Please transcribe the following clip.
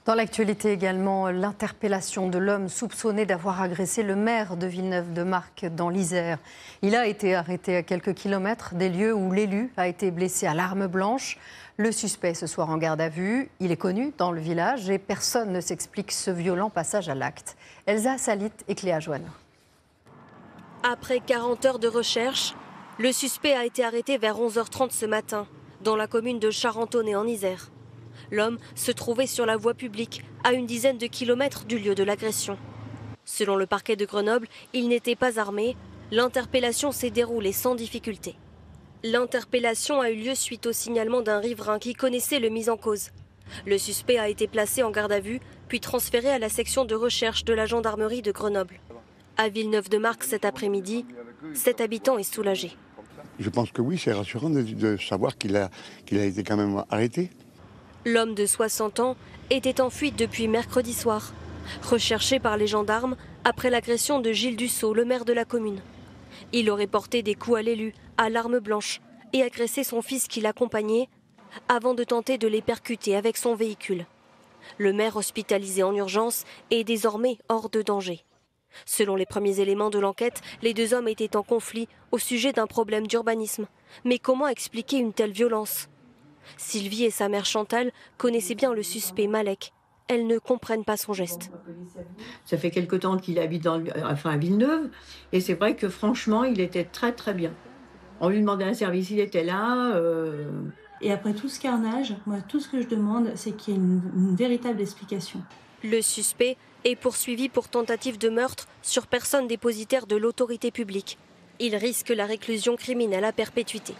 Dans l'actualité également, l'interpellation de l'homme soupçonné d'avoir agressé le maire de Villeneuve-de-Marcq dans l'Isère. Il a été arrêté à quelques kilomètres des lieux où l'élu a été blessé à l'arme blanche. Le suspect ce soir en garde à vue. Il est connu dans le village et personne ne s'explique ce violent passage à l'acte. Elsa Salit et Cléa Joanne. Après 40 heures de recherche, le suspect a été arrêté vers 11h30 ce matin, dans la commune de Charentonnet en Isère. L'homme se trouvait sur la voie publique, à une dizaine de kilomètres du lieu de l'agression. Selon le parquet de Grenoble, il n'était pas armé. L'interpellation s'est déroulée sans difficulté. L'interpellation a eu lieu suite au signalement d'un riverain qui connaissait le mis en cause. Le suspect a été placé en garde à vue, puis transféré à la section de recherche de la gendarmerie de Grenoble. À Villeneuve-de-Marcq cet après-midi, cet habitant est soulagé. Je pense que oui, c'est rassurant de savoir qu'il a été quand même arrêté. L'homme de 60 ans était en fuite depuis mercredi soir, recherché par les gendarmes après l'agression de Gilles Dussault, le maire de la commune. Il aurait porté des coups à l'élu, à l'arme blanche, et agressé son fils qui l'accompagnait, avant de tenter de les percuter avec son véhicule. Le maire, hospitalisé en urgence, est désormais hors de danger. Selon les premiers éléments de l'enquête, les deux hommes étaient en conflit au sujet d'un problème d'urbanisme. Mais comment expliquer une telle violence ? Sylvie et sa mère Chantal connaissaient bien le suspect Malek. Elles ne comprennent pas son geste. Ça fait quelque temps qu'il habite à Villeneuve et c'est vrai que franchement il était très très bien. On lui demandait un service, il était là. Et après tout ce carnage, moi tout ce que je demande c'est qu'il y ait une véritable explication. Le suspect est poursuivi pour tentative de meurtre sur personne dépositaire de l'autorité publique. Il risque la réclusion criminelle à perpétuité.